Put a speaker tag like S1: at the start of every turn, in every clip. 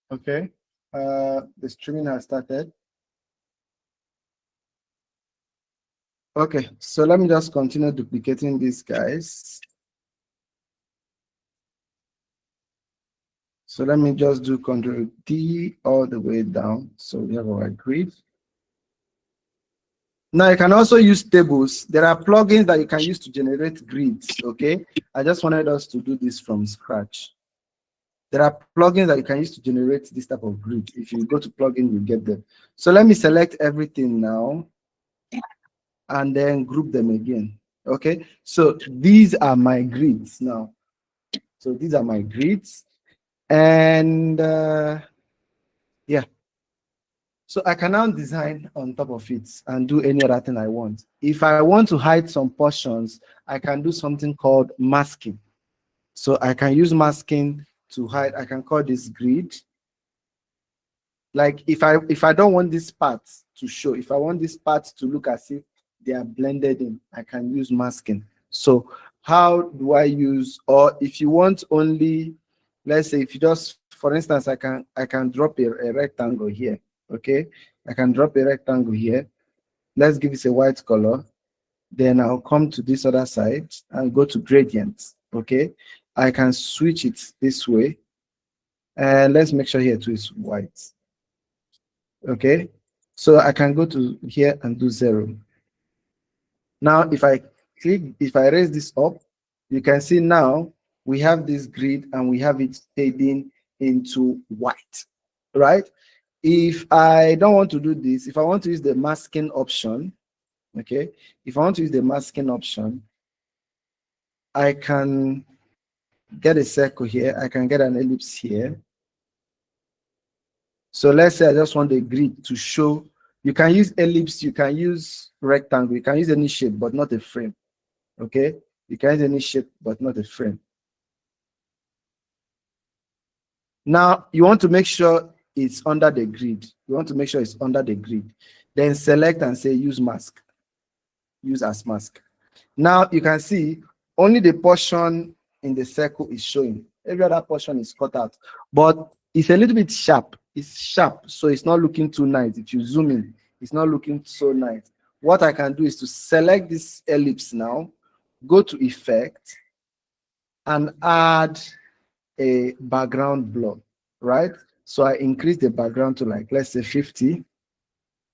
S1: Okay, the streaming has started. Okay, so let me just continue duplicating these guys. So let me just do Control D all the way down. So we have our grid. Now you can also use tables. There are plugins that you can use to generate grids, okay? I just wanted us to do this from scratch. There are plugins that you can use to generate this type of grid. If you go to plugin, you get them. So let me select everything now and then group them again, okay? So these are my grids now. So these are my grids. And yeah. So I can now design on top of it and do any other thing I want. If I want to hide some portions, I can do something called masking. So I can use masking to hide. I can call this grid. Like if I don't want this part to show, if I want this part to look as if they are blended in, I can use masking. So how do I use, or if you want only, let's say if you just, for instance, I can drop a rectangle here. Okay, I can drop a rectangle here. Let's give it a white color. Then I'll come to this other side and go to gradients. Okay, I can switch it this way. And let's make sure here too is white. Okay, so I can go to here and do 0. Now, if I raise this up, you can see now we have this grid and we have it fading into white, right? If I don't want to do this, if I want to use the masking option, okay, if I want to use the masking option, I can get a circle here, I can get an ellipse here. So let's say I just want the grid to show. You can use ellipse, you can use rectangle, you can use any shape, but not a frame. Okay, you can use any shape, but not a frame. Now you want to make sure it's under the grid. You want to make sure it's under the grid. Then select and say use mask. Use as mask. Now you can see only the portion in the circle is showing. Every other portion is cut out, but it's a little bit sharp. It's sharp, so it's not looking too nice. If you zoom in, it's not looking so nice. What I can do is to select this ellipse now, go to effect, and add a background blur, right? So I increase the background to like, let's say 50.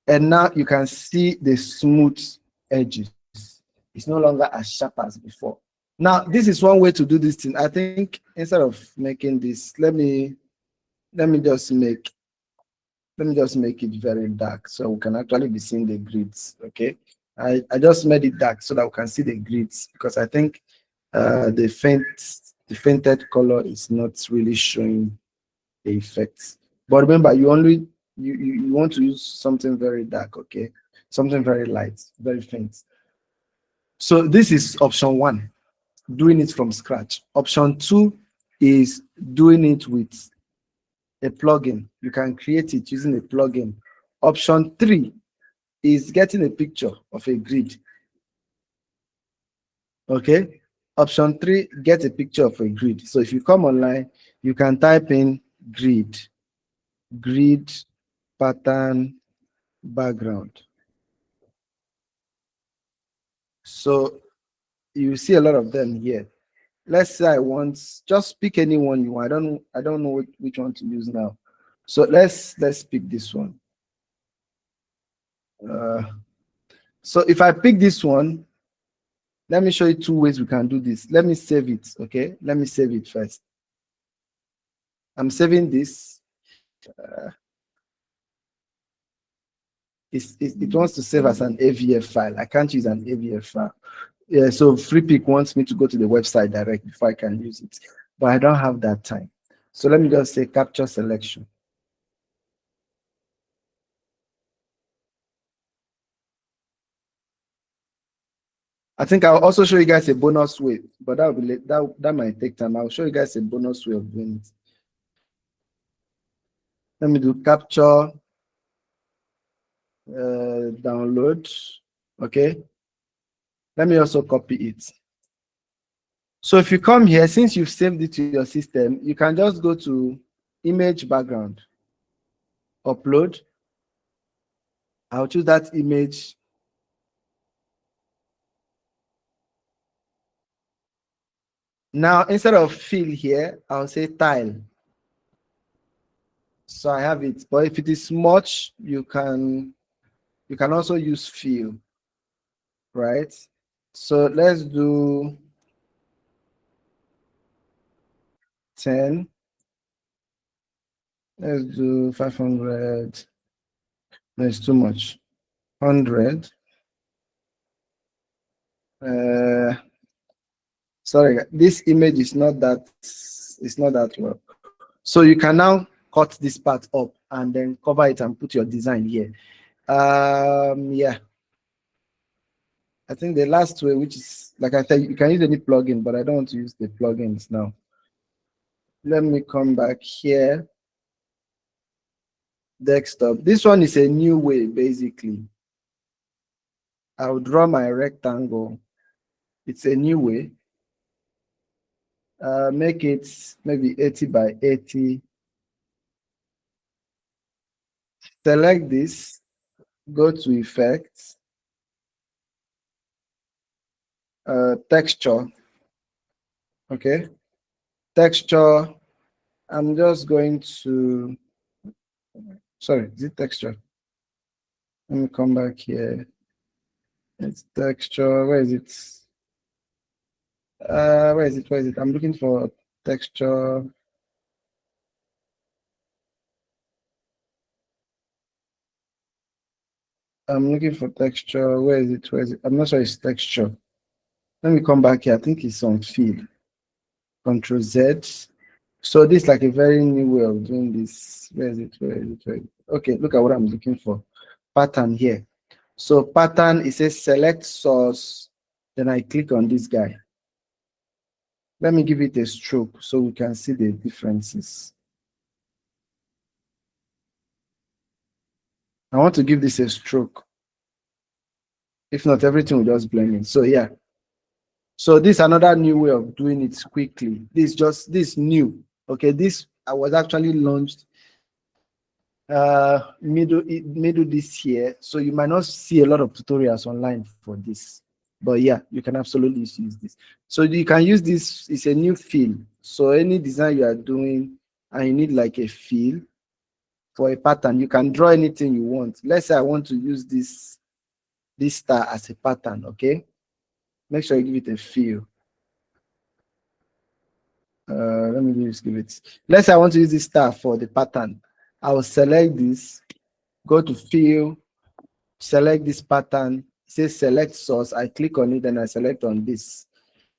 S1: And now you can see the smooth edges. It's no longer as sharp as before. Now, this is one way to do this thing. I think instead of making this, let me just make it very dark so we can actually be seeing the grids. Okay, I just made it dark so that we can see the grids, because I think the fainted color is not really showing the effects. But remember, you want to use something very dark, okay, something very light, very faint. So this is option 1, doing it from scratch. Option 2 is doing it with a plugin. You can create it using a plugin. Option 3 is getting a picture of a grid. Okay. Option 3, get a picture of a grid. So if you come online, you can type in grid pattern background. So you see a lot of them here. Let's say I want, just pick any one you want. I don't know which one to use now. So let's pick this one. So if I pick this one, let me show you 2 ways we can do this. Let me save it. Okay, let me save it first. I'm saving this. It wants to save as an AVF file. I can't use an AVF file. Yeah, so FreePick wants me to go to the website direct before I can use it, but I don't have that time. So let me just say capture selection. I think I'll also show you guys a bonus way, but that will be late. That might take time. I'll show you guys a bonus way of doing it. Let me do capture, download. Okay. Let me also copy it. So if you come here, since you've saved it to your system, you can just go to image background, upload. I'll choose that image. Now, instead of fill here, I'll say tile. So I have it. But if it is much, you can also use fill, right? So let's do 10. Let's do 500. No, it's too much. 100. Sorry, this image is not that, it's not that well. So you can now cut this part up and then cover it and put your design here. Yeah. I think the last way, which is, like I said, you can use any plugin, but I don't want to use the plugins now. Let me come back here. Desktop. This one is a new way, basically. I'll draw my rectangle. It's a new way. Make it maybe 80 by 80. Select this, go to effects, texture. Okay, texture. I'm just going to, sorry, is it texture? Let me come back here. It's texture. Where is it? Where is it? Where is it? I'm looking for texture. I'm looking for texture. Where is it? Where is it? I'm not sure it's texture. Let me come back here. I think it's on field. Control Z. So this is like a very new way of doing this. Where is it? Where is it? Where is it? Okay, look at what I'm looking for. Pattern here. So pattern, it says select source. Then I click on this guy. Let me give it a stroke so we can see the differences. I want to give this a stroke. If not, everything will just blend in. So yeah. So this is another new way of doing it quickly. This new. Okay, this I was actually launched middle this year, so you might not see a lot of tutorials online for this, but yeah, you can absolutely use this. So you can use this. It's a new fill. So any design you are doing and you need like a fill for a pattern, you can draw anything you want. Let's say I want to use this star as a pattern. Okay, make sure you give it a fill. Let me just give it. Let's say I want to use this star for the pattern. I will select this, go to fill, select this pattern, it says select source. I click on it, then I select on this.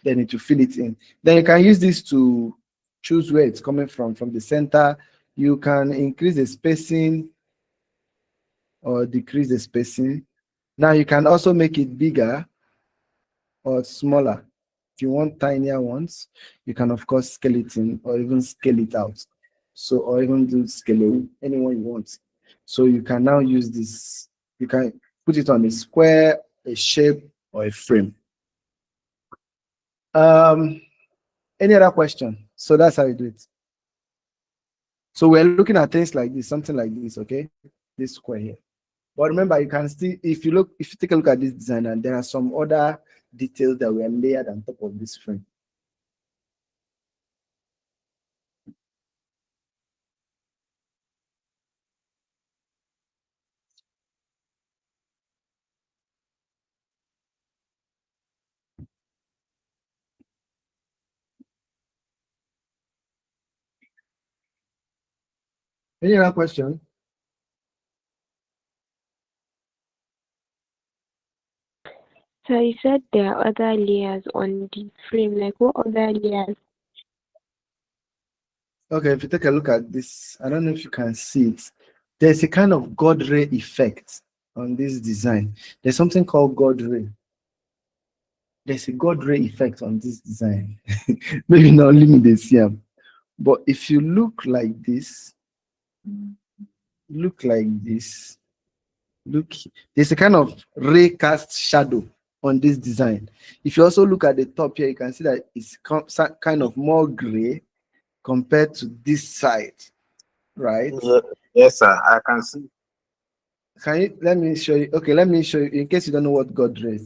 S1: Then it will fill it in. Then you can use this to choose where it's coming from the center. You can increase the spacing or decrease the spacing. Now you can also make it bigger or smaller. If you want tinier ones, you can of course scale it in or even scale it out. So, or even do scaling, anyone you want. So you can now use this, you can put it on a square, a shape, or a frame. Any other question? So that's how you do it. So we're looking at things like this, something like this, okay? This square here. But remember, you can see, if you take a look at this design, and there are some other details that were layered on top of this frame. Any other question?
S2: So you said there are other layers on the frame. Like what other layers?
S1: Okay, if you take a look at this, I don't know if you can see it. There's a kind of God ray effect on this design. There's something called God ray. There's a God ray effect on this design. Maybe not only me they see them. But if you look like this, look like this, look, there's a kind of ray cast shadow on this design. If you also look at the top here, you can see that it's kind of more gray compared to this side, right?
S3: Yeah, yes, sir. I can see.
S1: Can you let me show you? Okay, let me show you in case you don't know what God ray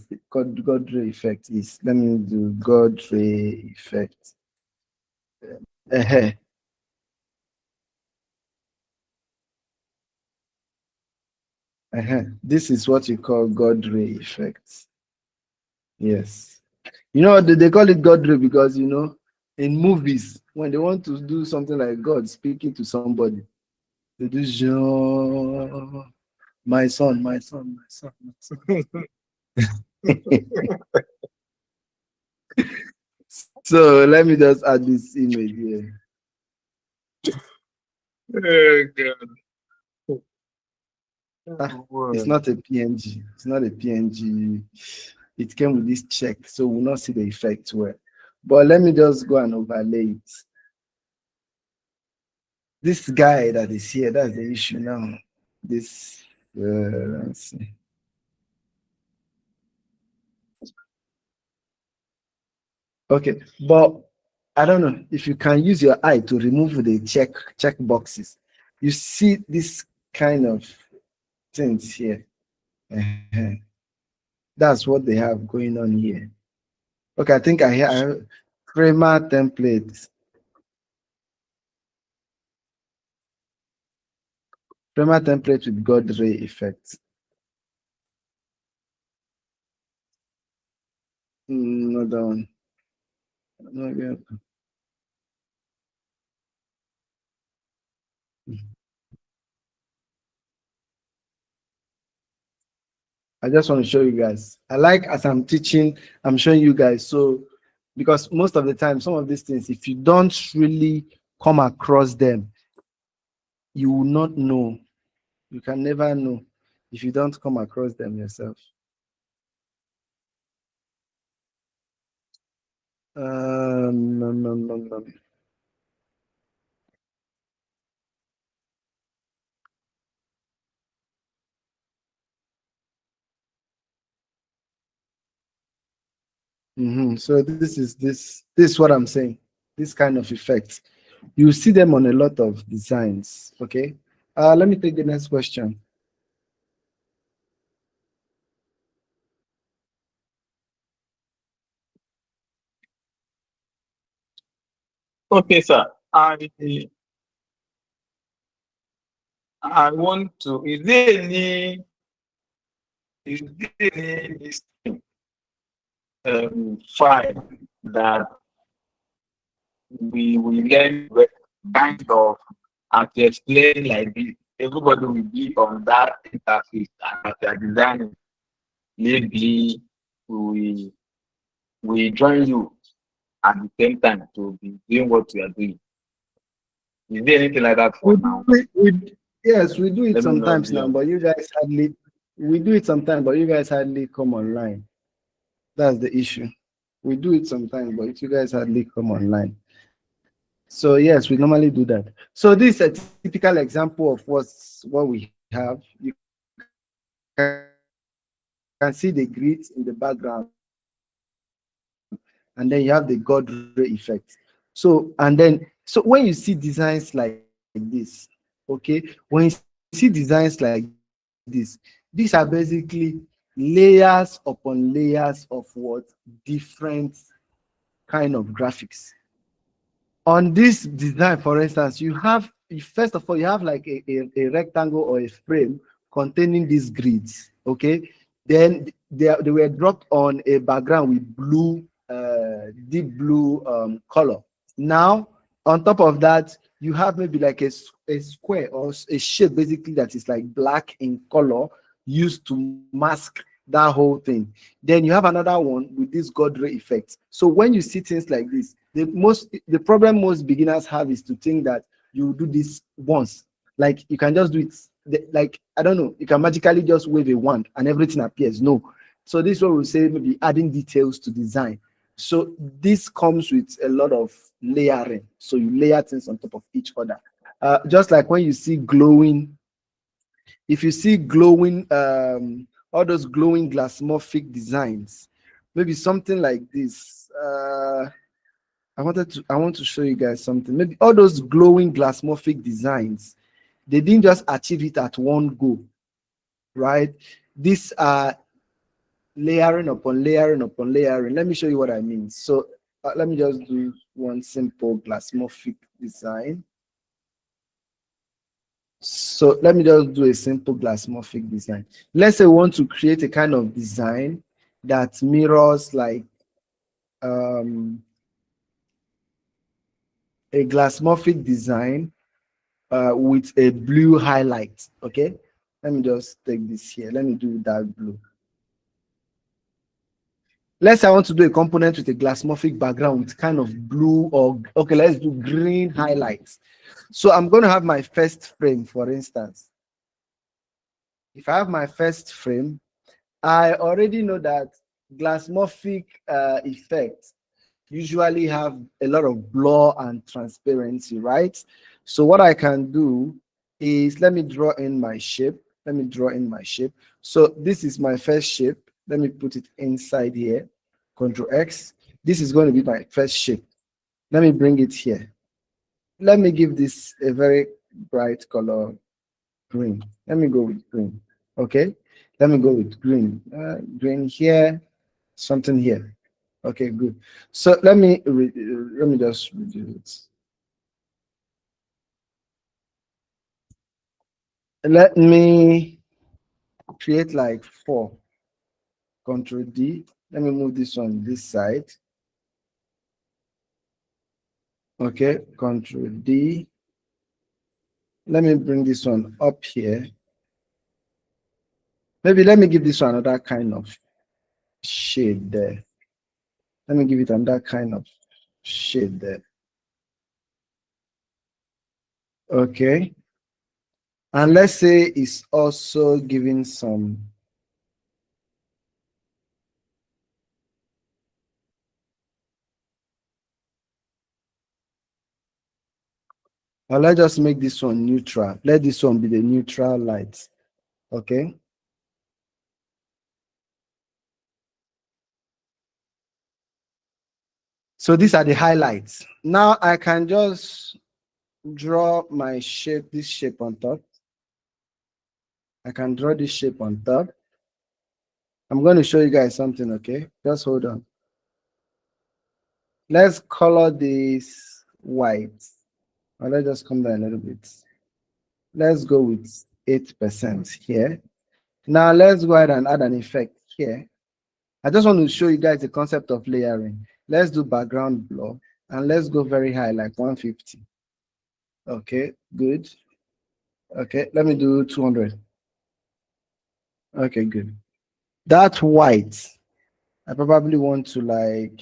S1: effect is. Let me do God ray effect. Uh-huh. This is what you call God ray effect. Yes. You know they call it God ray because in movies when they want to do something like God speaking to somebody, they do Jean, my son, my son, my son, my son. So let me just add this image here.
S3: Oh, God.
S1: It's not a PNG. It's not a PNG. It came with this check, so we'll not see the effect well. But let me just go and overlay it. This guy that is here, that's the issue now. This, let's see. Okay, but I don't know if you can use your eye to remove the check boxes. You see this kind of things here. That's what they have going on here. Okay, I think I have Framer templates. Framer template with God ray effect. Not that one. Not yet. I just want to show you guys. I like as I'm teaching, I'm showing you guys. So, because most of the time, some of these things, if you don't really come across them, you will not know. You can never know if you don't come across them yourself. No, no, no, no. So this is what I'm saying. This kind of effect, you see them on a lot of designs. Okay. Let me take the next question.
S3: Okay, sir. I want to. Is there any file that we will learn kind of as you explain like this? Everybody will be on that interface and as they are designing. Maybe we join you at the same time to be doing what we are doing. Is there anything like that for now?
S1: Yes, we do it
S3: Let me know
S1: sometimes now, but you guys hardly. We do it sometimes, but you guys hardly come online. That's the issue. We do it sometimes, but you guys hardly come online. So yes, we normally do that. So this is a typical example of what we have. You can see the grids in the background, and then you have the God ray effect. So when you see designs like this, okay, when you see designs like this, these are basically layers upon layers of what different kind of graphics. On this design, for instance, you have first of all you have like a rectangle or a frame containing these grids. Okay, then they were dropped on a background with blue, deep blue color. Now on top of that, you have maybe like a square or a shape basically that is like black in color used to mask that whole thing. Then you have another one with this God ray effect. So when you see things like this, the problem most beginners have is to think that you do this once. Like you can just do it, like I don't know, you can magically just wave a wand and everything appears. No. So this one will say maybe adding details to design. So this comes with a lot of layering. So you layer things on top of each other. Just like when you see glowing, if you see glowing, all those glowing glassmorphic designs, maybe something like this. I want to show you guys something. Maybe all those glowing glassmorphic designs, they didn't just achieve it at one go, right? These are layering upon layering upon layering. Let me show you what I mean. So let me just do one simple glassmorphic design. So let me just do a simple glassmorphic design. Let's say we want to create a kind of design that mirrors like a glassmorphic design with a blue highlight. Okay, let me just take this here. Let me do that blue. Let's say I want to do a component with a glassmorphic background with kind of blue, or okay, let's do green highlights. So I'm going to have my first frame, for instance. If I have my first frame, I already know that glassmorphic effects usually have a lot of blur and transparency, right? So what I can do is, let me draw in my shape. Let me draw in my shape. So this is my first shape. Let me put it inside here. Control X. This is going to be my first shape. Let me bring it here. Let me give this a very bright color, green. Let me go with green. Okay. Let me go with green. Green here, something here. Okay, good. So let me just reduce it. Let me create like 4. Control D. Let me move this one this side. Okay, Control D. Let me bring this one up here. Maybe let me give this one another kind of shade there. Let me give it another kind of shade there. Okay. And let's say it's also giving some or let's just make this one neutral. Let this one be the neutral light. Okay. So these are the highlights. Now I can just draw my shape, this shape on top. I can draw this shape on top. I'm going to show you guys something, okay? Just hold on. Let's color this white. Or let's just come down a little bit. Let's go with 8% here. Now let's go ahead and add an effect here. I just want to show you guys the concept of layering. Let's do background blur and let's go very high, like 150. Okay, good. Okay, let me do 200. Okay, good. That white, I probably want to like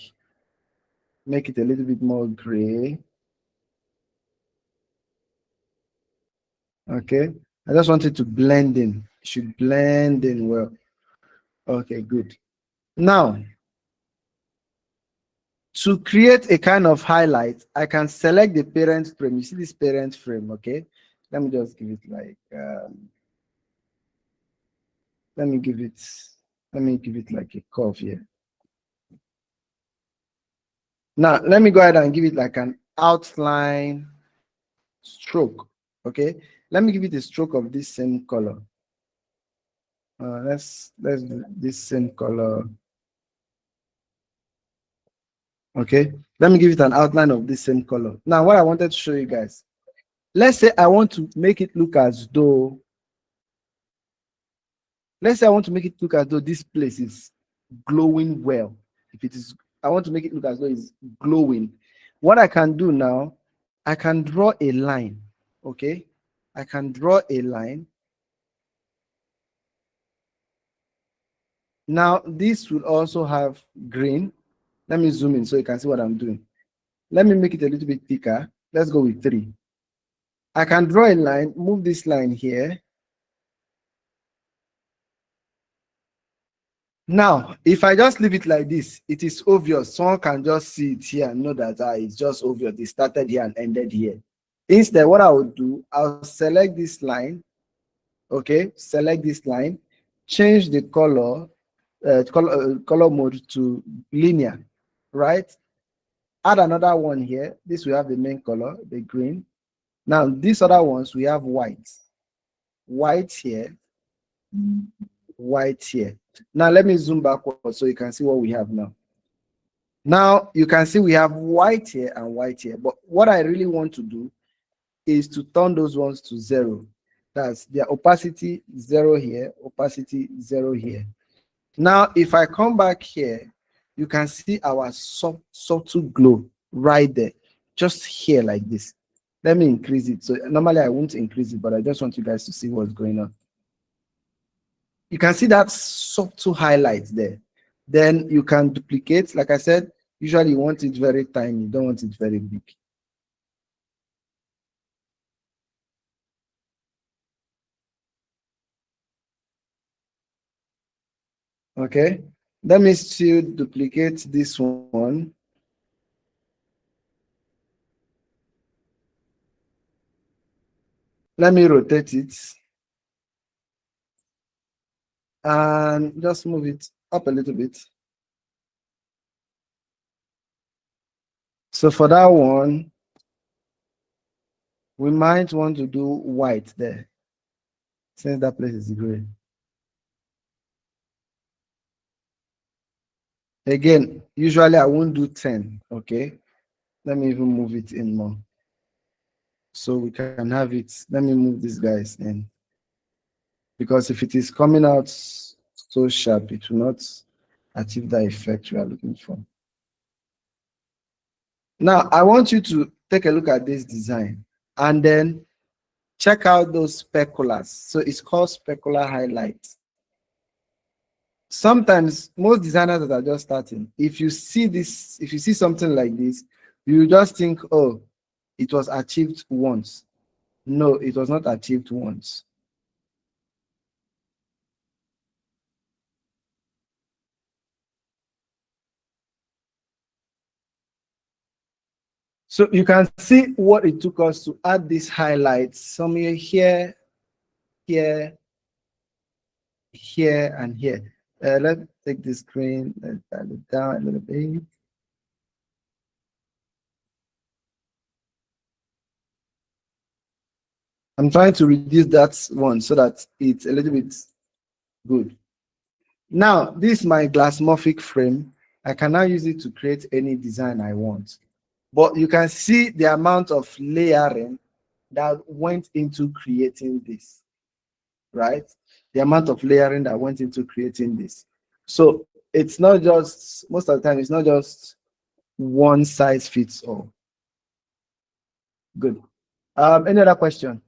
S1: make it a little bit more gray. Okay, I just want it to blend in. It should blend in well. Okay, good. Now, to create a kind of highlight, I can select the parent frame. You see this parent frame, okay? Let me just give it like, let me give it like a curve here. Now, let me go ahead and give it like an outline stroke, okay? Let me give it a stroke of this same color. Let's do this same color. Okay, let me give it an outline of this same color. Now, what I wanted to show you guys, let's say I want to make it look as though, this place is glowing well. If it is, I want to make it look as though it's glowing. What I can do now I can draw a line, okay? I can draw a line. Now, this will also have green. Let me zoom in so you can see what I'm doing. Let me make it a little bit thicker. Let's go with 3. I can draw a line, move this line here. Now, if I just leave it like this, it is obvious. Someone can just see it here and know that it's just obvious. It started here and ended here. Instead, what I would do, I'll select this line. Okay, select this line, change the color mode to linear, right? Add another one here. This will have the main color, the green. Now, these other ones, we have white. White here, white here. Now, let me zoom backward so you can see what we have now. Now, you can see we have white here and white here. But what I really want to do is to turn those ones to 0. That's their opacity 0 here, opacity 0 here. Now, if I come back here, you can see our subtle glow right there, just here like this. Let me increase it. So normally I won't increase it, but I just want you guys to see what's going on. You can see that subtle highlight there. Then you can duplicate. Like I said, usually you want it very tiny. You don't want it very big. Okay, let me still duplicate this one. Let me rotate it and just move it up a little bit. So for that one, we might want to do white there, since that place is gray. Again, usually I won't do 10, okay? Let me even move it in more. So we can have it. Let me move these guys in. Because if it is coming out so sharp, it will not achieve the effect we are looking for. Now, I want you to take a look at this design and then check out those speculars. So it's called specular highlights. Sometimes most designers that are just starting, if you see this, if you see something like this, you just think, oh, it was achieved once. No, it was not achieved once. So you can see what it took us to add these highlights. Somewhere here, here, here, and here. Let's take the screen, let's dial it down a little bit. I'm trying to reduce that one so that it's a little bit good. Now, this is my glassmorphic frame. I can now use it to create any design I want. But you can see the amount of layering that went into creating this, right? The amount of layering that went into creating this. So it's not just, most of the time, it's not just one size fits all. Good. Any other question?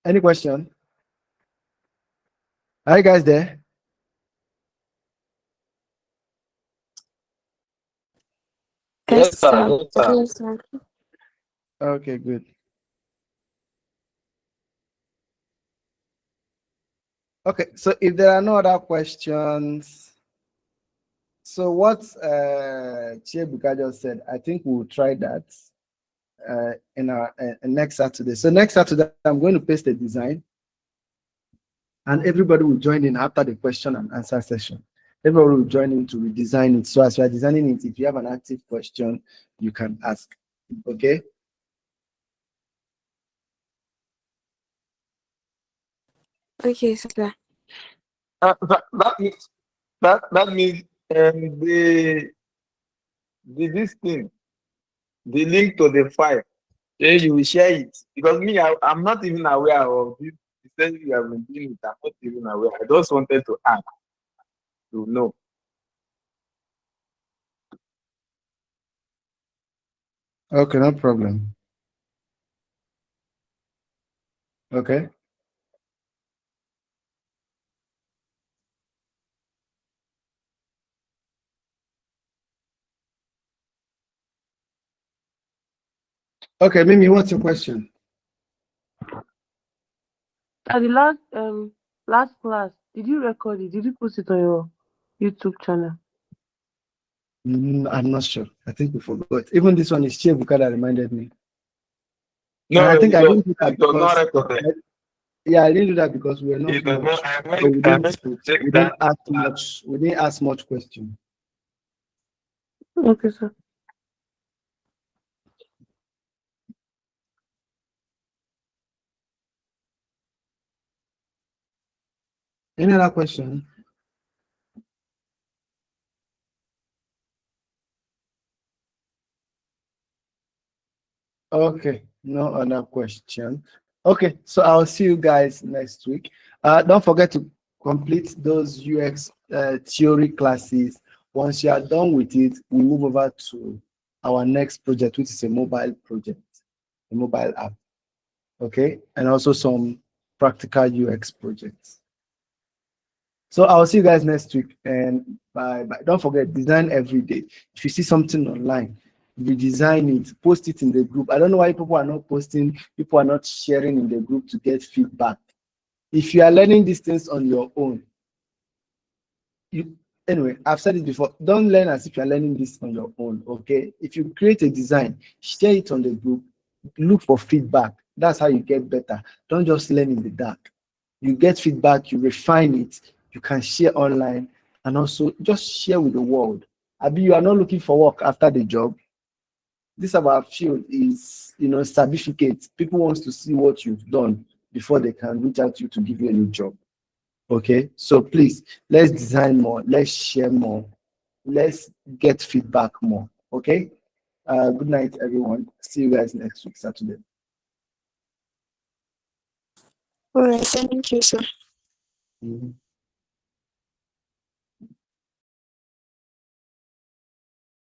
S1: Any question? Are you guys there?
S3: Yes, sir. Yes, sir.
S2: Yes, sir.
S1: Okay, good. Okay, so if there are no other questions, so what Chiebuka just said, I think we'll try that in our next Saturday. So next Saturday, I'm going to paste the design and everybody will join in after the question and answer session. Everybody will join in to redesign it. So as you are designing it, if you have an active question, you can ask, okay?
S2: Okay, sir.
S3: That means the this thing, the link to the file Yeah, you will share it because me, I'm not even aware of this. Since you have been doing it, I'm not even aware. I just wanted to ask to know.
S1: Okay, no problem. Okay. Okay, Mimi, what's your question?
S4: At the last class, did you record it? Did you post it on your YouTube channel?
S1: I'm not sure. I think we forgot. Even this one is Chebuka that reminded me. And
S3: No,
S1: I think I didn't do that
S3: it was not
S1: because
S3: recorded.
S1: yeah, I didn't do that because we were not
S3: It was
S1: much.
S3: not.
S1: So
S3: I meant to check
S1: we didn't
S3: that.
S1: ask much. We didn't ask much question.
S4: Okay, sir.
S1: Any other question? Okay, no other question. Okay, so I'll see you guys next week. Don't forget to complete those UX theory classes. Once you are done with it, we move over to our next project, which is a mobile project, a mobile app. Okay, and also some practical UX projects. So I'll see you guys next week, and bye bye. Don't forget, design every day. If you see something online, redesign it, post it in the group. I don't know why people are not posting, people are not sharing in the group to get feedback. If you are learning these things on your own, anyway, I've said it before, don't learn as if you're learning this on your own. Okay, if you create a design, share it on the group, look for feedback. That's how you get better. Don't just learn in the dark. You get feedback, you refine it, you can share online, and also just share with the world. Abi, you are not looking for work after the job. This of our field is, certificate. People wants to see what you've done before they can reach out to you to give you a new job. Okay, so please, let's design more, let's share more, let's get feedback more. Okay, good night, everyone. See you guys next week, Saturday.
S2: All right, thank you, sir.
S1: Mhm.